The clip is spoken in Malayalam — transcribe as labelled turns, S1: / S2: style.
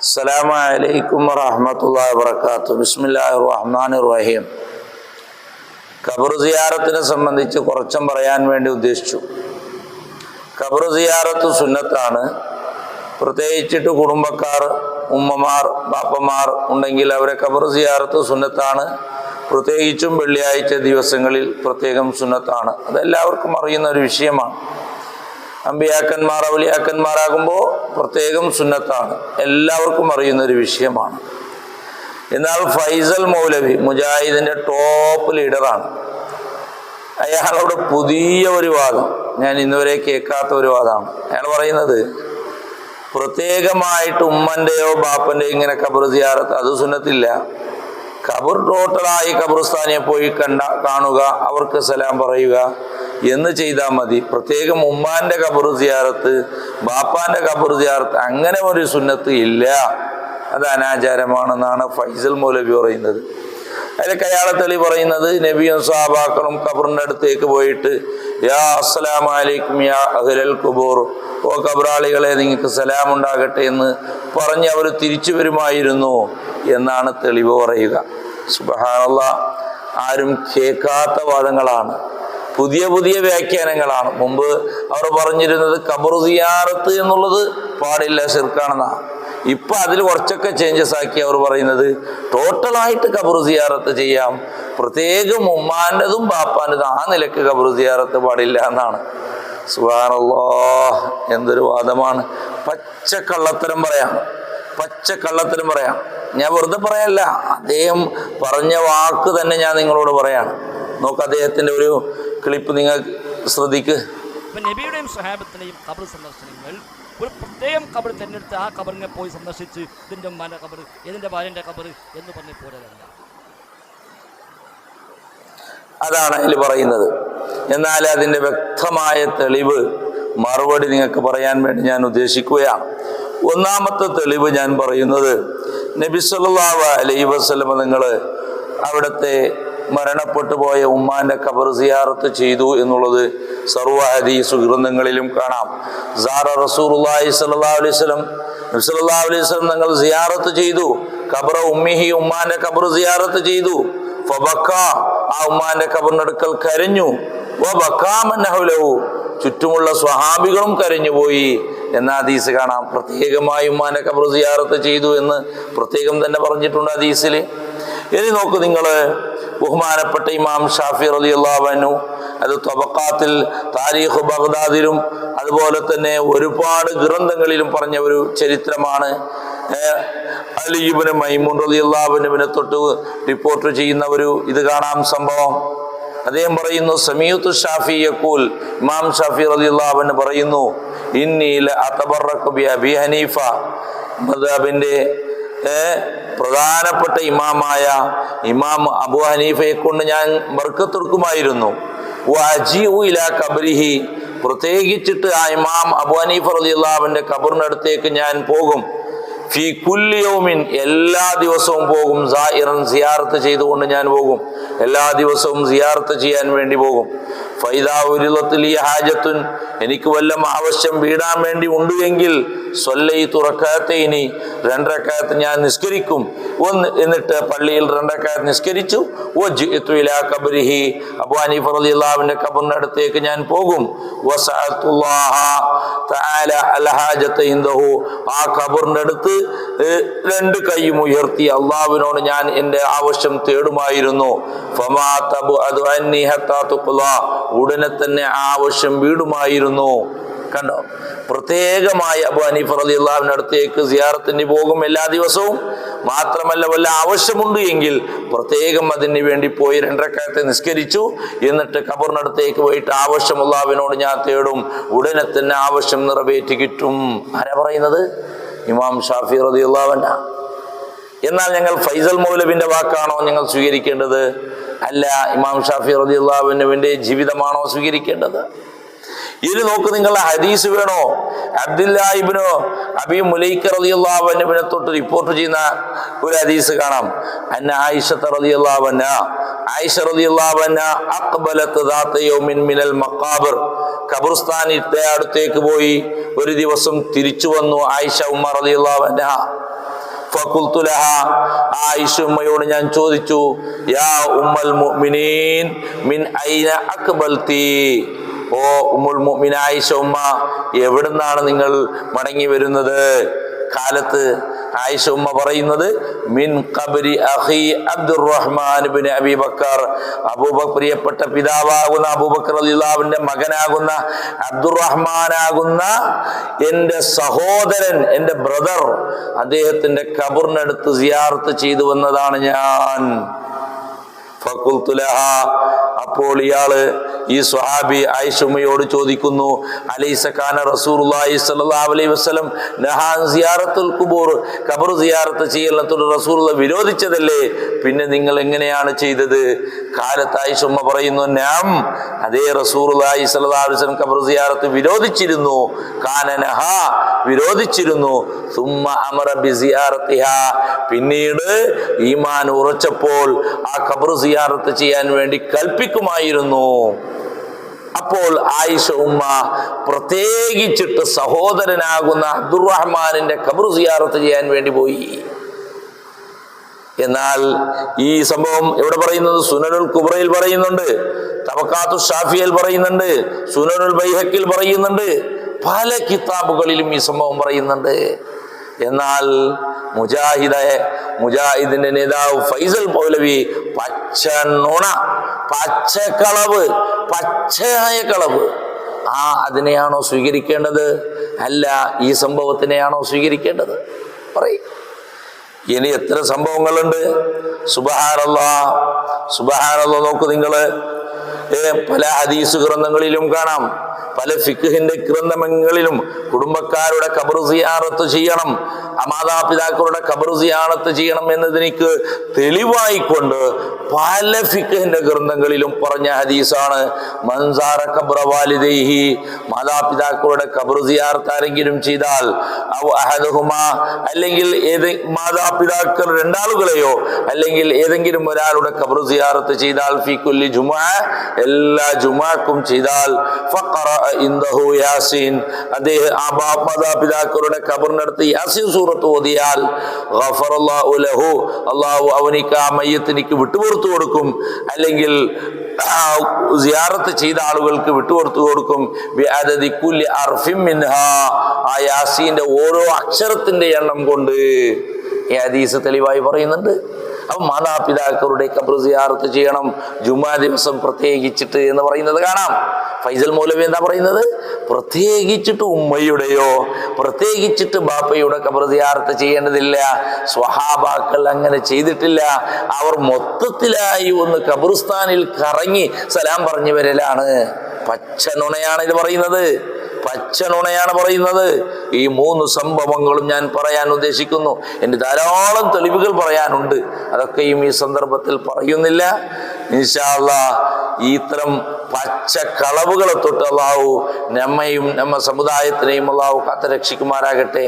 S1: അസ്സലാമു അലൈക്കും വറഹ്മത്തുള്ളാഹി വബറകാതുഹു. ബിസ്മില്ലാഹിർ റഹ്മാനിർ റഹീം. ഖബർ സിയാറത്തിനെ സംബന്ധിച്ച് കുറച്ചും പറയാൻ വേണ്ടി ഉദ്ദേശിച്ചു. ഖബർ സിയാറത്ത് സുന്നത്താണ്. പ്രത്യേകിച്ചിട്ട് കുടുംബക്കാർ, ഉമ്മമാർ, ബാപ്പമാർ ഉണ്ടെങ്കിൽ അവരെ ഖബർ സിയാറത്ത് സുന്നത്താണ്. പ്രത്യേകിച്ചും വെള്ളിയാഴ്ച ദിവസങ്ങളിൽ പ്രത്യേകം സുന്നത്താണ്. അതെല്ലാവർക്കും അറിയുന്ന ഒരു വിഷയമാണ്. അമ്പിയാക്കന്മാർ, ഔലിയാക്കന്മാരാകുമ്പോൾ പ്രത്യേകം സുന്നത്താണ്, എല്ലാവർക്കും അറിയുന്നൊരു വിഷയമാണ്. എന്നാൽ ഫൈസൽ മൗലവി മുജാഹിദിൻ്റെ ടോപ്പ് ലീഡറാണ്. അയാളോട് പുതിയ ഒരു വാദം, ഞാൻ ഇന്നുവരെ കേൾക്കാത്ത ഒരു വാദമാണ്. അയാൾ പറയുന്നത് പ്രത്യേകമായിട്ട് ഉമ്മൻ്റെയോ ബാപ്പൻ്റെയോ ഇങ്ങനെ ഖബർ സിയാറത്ത് അത് സുന്നത്തില്ല. ഖബർ ടോട്ടലായി ഖബർസ്ഥാനിയെ പോയി കാണുക, അവർക്ക് സലാം പറയുക എന്ന് ചെയ്താൽ മതി. പ്രത്യേകം ഉമ്മാന്റെ ഖബർ സിയാറത്ത്, ബാപ്പാന്റെ ഖബർ സിയാറത്ത് അങ്ങനെ ഒരു സുന്നത്ത് ഇല്ല, അത് അനാചാരമാണെന്നാണ് ഫൈസൽ മൗലവി പറയുന്നത്. അതിലൊക്കെ അയാളെ തെളി പറയുന്നത് നബിയും സ്വഹാബാക്കളും ഖബറിൻ്റെ അടുത്തേക്ക് പോയിട്ട് യാ അസ്സലാമു അലൈക്കും യാ അഹ്ലൽ ഖുബൂർ, ഓ ഖബറാളികളെ നിങ്ങൾക്ക് സലാം ഉണ്ടാകട്ടെ എന്ന് പറഞ്ഞ് അവർ തിരിച്ചു വരുമായിരുന്നു എന്നാണ് തെളിവ് പറയുക. സുബ്ഹാനല്ലാഹ്, ആരും കേൾക്കാത്ത വാദങ്ങളാണ്, പുതിയ പുതിയ വ്യാഖ്യാനങ്ങളാണ്. മുമ്പ് അവർ പറഞ്ഞിരുന്നത് ഖബർ സിയാറത്ത് എന്നുള്ളത് പാടില്ല, ശിർക്കാണെന്നാണ്. ഇപ്പൊ അതിൽ കുറച്ചൊക്കെ ചേഞ്ചസ് ആക്കി അവർ പറയുന്നത് ടോട്ടലായിട്ട് ഖബർ സിയാറത്ത് ചെയ്യാം, പ്രത്യേകം ഉമ്മാൻ്റെതും ബാപ്പാൻ്റെതും ആ നിലക്ക് ഖബർ സിയാറത്ത് പാടില്ല എന്നാണ്. സുബ്ഹാനല്ലാഹ്, എന്തൊരു വാദമാണ്! പച്ചക്കള്ളത്തരം പറയാം, പച്ചക്കള്ളത്തരം പറയാം. ഞാൻ വെറുതെ പറയല്ല, അദ്ദേഹം പറഞ്ഞ വാക്ക് തന്നെ ഞാൻ നിങ്ങളോട് പറയാണ്. നോക്ക്, അദ്ദേഹത്തിന്റെ ഒരു ക്ലിപ്പ് നിങ്ങൾ ശ്രദ്ധിക്ക്.
S2: നബിയുടെയും സ്വഹാബത്തിന്റെയും ഖബർ സന്ദർശനങ്ങൾ ഒരു പ്രത്യേകം ഖബർ തിരഞ്ഞെടുത്ത് ആ ഖബറിനെ പോയി സന്ദർശിച്ച് ഇതിന്റെ ഉമ്മാന്റെ ഖബർ, ഇതിന്റെ ഭാര്യന്റെ ഖബർ എന്ന് പറഞ്ഞ പോലെയല്ല.
S1: അതാണ് അതിൽ പറയുന്നത്. എന്നാൽ അതിന്റെ വ്യക്തമായ തെളിവ് മറുപടി നിങ്ങൾക്ക് പറയാൻ വേണ്ടി ഞാൻ ഉദ്ദേശിക്കുകയാണ്. ഒന്നാമത്തെ തെളിവ് ഞാൻ പറയുന്നത്, നബി സല്ലല്ലാഹു അലൈഹി വസല്ലം നിങ്ങൾ അവിടുത്തെ മരണപ്പെട്ടു പോയ ഉമ്മാന്റെ ഖബർ സിയാറത്ത് ചെയ്തു എന്നുള്ളത് സർവ്വ ഹദീസ് ഗ്രന്ഥങ്ങളിലും കാണാം. സാറ റസൂലുള്ളാഹി സ്വല്ലല്ലാഹു അലൈഹി വസല്ലം, നബി സല്ലല്ലാഹു അലൈഹി വസല്ലം നിങ്ങൾ സിയാറത്ത് ചെയ്തു, ഖബറ ഉമ്മിഹി, ഉമ്മാന്റെ ഖബർ സിയാറത്ത് ചെയ്തു. ഫബക്ക, ആ ഉമ്മാന്റെ ഖബറിന്റെ അടുക്കൽ കരഞ്ഞു. വബക്കാ മൻ ഹൗലഹു, ചുറ്റുമുള്ള സ്വഹാബികളും കരഞ്ഞുപോയി എന്ന ഹദീസ് കാണാം. പ്രത്യേകമായി ഉമ്മാന്റെ ഖബർ സിയാറത്ത് ചെയ്തു എന്ന് പ്രത്യേകം തന്നെ പറഞ്ഞിട്ടുണ്ട് ഹദീസിൽ. ഇനി നോക്കൂ നിങ്ങൾ, ബഹുമാനപ്പെട്ട ഇമാം ഷാഫി റളിയല്ലാഹു അൻഹു അത് തബഖാത്തിൽ, താരീഖ് ബഗ്ദാദിലും അതുപോലെ തന്നെ ഒരുപാട് ഗ്രന്ഥങ്ങളിലും പറഞ്ഞ ഒരു ചരിത്രമാണ്. അലി ഇബ്നു മൈമൂൻ റളിയല്ലാഹു അൻഹുവിനെ തൊട്ട് റിപ്പോർട്ട് ചെയ്യുന്ന ഒരു ഇത് കാണാം സംഭവം. അദ്ദേഹം പറയുന്നു, സമീഅതു ഷാഫി യഖൂൽ, ഇമാം ഷാഫി റളിയല്ലാഹു അൻഹു പറയുന്നു, ഇന്നി ലഅതബറകു ബി അബി ഹനീഫ, മദ്ഹബിന്റെ പ്രധാനപ്പെട്ട ഇമാമായ ഇമാം അബു ഹനീഫയെ കൊണ്ട് ഞാൻ ബർക്കത്തെടുക്കുമായിരുന്നു. വഅജീഉ ഇലാ ഖബരിഹി, പ്രത്യേകിച്ചിട്ട് ആ ഇമാം അബു ഹനീഫ റളിയല്ലാഹു അൻഹുവിന്റെ ഖബറിന്റെ അടുത്തേക്ക് ഞാൻ പോകും. ഫീ കുല്ലി യൗമിൻ, എല്ലാ ദിവസവും പോകും. സായിറൻ, സിയാറത്ത് ചെയ്തുകൊണ്ട് ഞാൻ പോകും, എല്ലാ ദിവസവും സിയാറത്ത് ചെയ്യാൻ വേണ്ടി പോകും. ഫൈദാ ഉരിളത്ത് ലി ഹാജത്തുൻ, എനിക്ക് വല്ലം ആവശ്യം വീടാൻ വേണ്ടി ഉണ്ട് എങ്കിൽ സ്വല്ലൈതു റകഅത്തൈനി, 2 റകഅത്ത് ഞാൻ നിസ്കരിക്കും. എന്നിട്ട് പള്ളിയിൽ 2 റകഅത്ത് നിസ്കരിച്ചു. വജിഅതു ഇലാ ഖബരിഹി, അബൂ ഹനീഫ റളിയല്ലാഹു അൻഹു ഖബറിന്റെ അടുത്തേക്ക് ഞാൻ പോകും. വസഅൽതുല്ലാഹ തആല അൽ ഹാജത ഇൻദഹു, ആ ഖബറിന്റെ അടുത്ത് 2 കൈയും ഉയർത്തി അള്ളാഹുവിനോട് ഞാൻ എൻ്റെ ആവശ്യം തേടുമായിരുന്നു. ഫമാ തബ്അദു അന്നി ഹത്താ തുഖ്ലാ, ഉടനെ തന്നെ ആവശ്യം വീടുമായിരുന്നു. കണ്ടോ, പ്രത്യേകമായി അബൂ ഹനീഫ റളിയല്ലാഹു അൻഹു അടുത്തേക്ക് സിയാറത്തിന് പോകും എല്ലാ ദിവസവും. മാത്രമല്ല വല്ല ആവശ്യമുണ്ട് എങ്കിൽ പ്രത്യേകം അതിന് വേണ്ടി പോയി 2 റകഅത്ത് നിസ്കരിച്ചു. എന്നിട്ട് ഖബറിനടുത്തേക്ക് പോയിട്ട് ആവശ്യം അല്ലാഹുവിനോട് ഞാൻ തേടും, ഉടനെ തന്നെ ആവശ്യം നിറവേറ്റി കിട്ടും. ആരാ പറയുന്നത്? ഇമാം ഷാഫി റളിയല്ലാഹു അൻഹു. എന്നാൽ ഞങ്ങൾ ഫൈസൽ മൗലവിന്റെ വാക്കാണോ ഞങ്ങൾ സ്വീകരിക്കേണ്ടത്? അല്ല, ഇമാം ഷാഫി റളിയല്ലാഹു അൻഹുവിന്റെ ജീവിതമാണോ സ്വീകരിക്കേണ്ടത്? ഇത് നോക്ക്, നിങ്ങളുടെ ഹദീസ് വേണോ? അബ്ദുല്ലാ ഇബ്നു അബീ മുലൈക റളിയല്ലാഹു അൻഹുവിനെ തൊട്ട് റിപ്പോർട്ട് ചെയ്യുന്ന ഒരു ഹദീസ് കാണാം. അന്ന ആയിഷ റളിയല്ലാഹു അൻഹ, ആയിഷ റളിയല്ലാഹു അൻഹ അഖ്ബലത് ദാത യൗമിൻ മിനൽ മഖാബിർ, ഖബർസ്ഥാനിന്റെ അടുത്തേക്ക് പോയി ഒരു ദിവസം തിരിച്ചു വന്നു ആയിഷ ഉമ്മ റളിയല്ലാഹു അൻഹ. ഫഖുൽതു ലഹാ, ആയിഷ ഉമ്മയോട് ഞാൻ ചോദിച്ചു, യാ ഉമ്മൽ മുഅ്മിനീൻ മിൻ ഐന അഖ്ബൽതി, ഓ ഉമ്മുൽ മുഅ്മിന ആയിഷ ഉമ്മ, എവിടുന്നാണ് നിങ്ങൾ മടങ്ങി വരുന്നത്? കാലത്ത് ആയിഷ ഉമ്മ പറയുന്നത്, മിൻ ഖബ്രി അഖി അബ്ദുറഹ്മാൻ ഇബ്നു അബീ ബക്കർ, പ്രിയപ്പെട്ട പിതാവാകുന്ന അബൂബക്കർ റളിയല്ലാഹുവിന്റെ മകനാകുന്ന അബ്ദുറഹ്മാനാകുന്ന എൻ്റെ സഹോദരൻ, എൻ്റെ ബ്രദർ, അദ്ദേഹത്തിന്റെ ഖബറിനടുത്ത് സിയാറത്ത് ചെയ്തു വന്നതാണ് ഞാൻ. ഫഖുൽതു ലഹാ, അപ്പോൾ ഇയാള് ഈ സ്വഹാബി ആയിഷ ഉമ്മയോട് ചോദിക്കുന്നു, അലൈസ കാന റസൂലുള്ളാഹി സ്വല്ലല്ലാഹു അലൈഹി വസല്ലം നഹാ സിയാറത്തുൽ ഖുബൂർ, ഖബർ സിയാറത്ത് ചെയ്യലത്തോട് റസൂലുള്ളാഹി വിരോധിച്ചതല്ലേ, പിന്നെ നിങ്ങൾ എങ്ങനെയാണ് ചെയ്തത്? കാലത്ത് ആയിഷ ഉമ്മ പറയുന്നു, നാം, അതേ റസൂലുള്ളാഹി സ്വല്ലല്ലാഹു അലൈഹി വസല്ലം ഖബർ സിയാറത്ത് വിരോധിച്ചിരുന്നു. കാന നഹാ, വിരോധിച്ചിരുന്നു. സുമ്മ അമറ ബിസിയാറത്തിഹാ, പിന്നീട് ഈമാൻ ഉറച്ചപ്പോൾ ആ ഖബർ സിയാറത്ത് ചെയ്യാൻ വേണ്ടി കൽപ്പിക്കുമായിരുന്നു. അപ്പോൾ ആയിഷ ഉമ്മ പ്രത്യേകിച്ചിട്ട് സഹോദരനാകുന്ന അബ്ദുറഹ്മാനിന്റെ ഖബർ സിയാറത്ത് ചെയ്യാൻ വേണ്ടി പോയി. എന്നാൽ ഈ സംഭവം എവിടെ പറയുന്നത്? സുനനുൽ കുബ്രയിൽ പറയുന്നുണ്ട്, തബഖാത്തു ഷാഫിയിൽ പറയുന്നുണ്ട്, സുനനുൽ ബൈഹഖിൽ പറയുന്നുണ്ട്, പല കിതാബുകളിലും ഈ സംഭവം പറയുന്നുണ്ട്. എന്നാൽ മുജാഹിദിന്റെ നേതാവ് ഫൈസൽ മൗലവി പച്ച നുണ, പച്ചക്കളവ്, പച്ചയായ കളവ്, അതിനെയാണോ സ്വീകരിക്കേണ്ടത്? അല്ല, ഈ സംഭവത്തിനെയാണോ സ്വീകരിക്കേണ്ടത്? പറയും. ഇനി എത്ര സംഭവങ്ങളുണ്ട്? സുബ്ഹാനല്ലാഹ്, സുബ്ഹാനല്ലാഹ്. നോക്കൂ നിങ്ങള്, പല ഹദീസ് ഗ്രന്ഥങ്ങളിലും കാണാം, പല ഫിഖ്ഹിന്റെ ഗ്രന്ഥങ്ങളിലും കുടുംബക്കാരുടെ ഖബർ സിയാറത്ത് ചെയ്യണം, മാതാപിതാക്കളുടെ ഖബർ സിയാറത്ത് ചെയ്യണം എന്നതിനിക്ക് തെളിവായിക്കൊണ്ട് പല ഫിഖ്ഹിന്റെ ഗ്രന്ഥങ്ങളിലും പറഞ്ഞ ഹദീസാണ്, മൻസാറ ഖബ്റ വാലിദൈഹി, മാതാപിതാക്കളുടെ ഖബർ സിയാറത്ത് ആരെങ്കിലും ചെയ്താൽ, ഔ അഹദഹുമാ, അല്ലെങ്കിൽ മാതാപിതാക്കൾ രണ്ടാളുകളെയോ അല്ലെങ്കിൽ ഏതെങ്കിലും ഒരാളുടെ ഖബർ സിയാറത്ത് ചെയ്താൽ, ഫീ കുല്ലി ജുമുഅ, എല്ലാ ജുമുഅക്കും ചെയ്താൽ, ഫഖറ ഇൻദഹു യാസീൻ, അദ്ദേഹം ആ മാതാപിതാക്കളുടെ ഖബറിനടുത്ത് യാസീൻ സൂറത്ത് ഓതിയാൽ, ഗഫറല്ലാഹു ലഹു, അല്ലാഹു അവനിക്ക് ആ മയ്യത്തിനിക്ക് വിട്ടുപുറത്തു കൊടുക്കും, അല്ലെങ്കിൽ സിയാറത്ത് ചെയ്ത ആളുകൾക്ക് വിട്ടുപുറത്തു കൊടുക്കും, ബിഅദദി കുല്ലി അർഫിൻ മിൻഹാ, ആ യാസീന്റെ ഓരോ അക്ഷരത്തിന്റെ എണ്ണം കൊണ്ട്. ഈ ഹദീസ് തെളിവായി പറയുന്നുണ്ട്. അപ്പൊ മാതാപിതാക്കളുടെ ഖബർ സിയാറത്ത് ചെയ്യണം, ജുമാ ദിവസം പ്രത്യേകിച്ചിട്ട് എന്ന് പറയുന്നത് കാണാം. ഫൈസൽ മൗലവി എന്താ പറയുന്നത്? പ്രത്യേകിച്ചിട്ട് ഉമ്മയുടെയോ പ്രത്യേകിച്ചിട്ട് ബാപ്പയുടെ ഖബർ സിയാറത്ത് ചെയ്യേണ്ടതില്ല. സ്വഹാബാക്കൾ അങ്ങനെ ചെയ്തിട്ടില്ല. അവർ മൊത്തത്തിലായി ഒന്ന് ഖബർസ്ഥാനിൽ കറങ്ങി സലാം പറഞ്ഞു വരലാണ്. പച്ച നുണയാണ് ഇത് പറയുന്നത്, പച്ച നുണയാണ് പറയുന്നത്. ഈ 3 സംഭവങ്ങളും ഞാൻ പറയാൻ ഉദ്ദേശിക്കുന്നു. എൻ്റെ ധാരാളം തെളിവുകൾ പറയാനുണ്ട്, അതൊക്കെയും ഈ സന്ദർഭത്തിൽ പറയുന്നില്ല. ഇൻഷാ അല്ലാഹ് ഇത്തരം പച്ച കളവുകളെ തൊട്ട് അല്ലാഹു നമ്മയും നമ്മ സമുദായത്തിനെയും അല്ലാഹു കാത്ത് രക്ഷിക്കുമാറാകട്ടെ.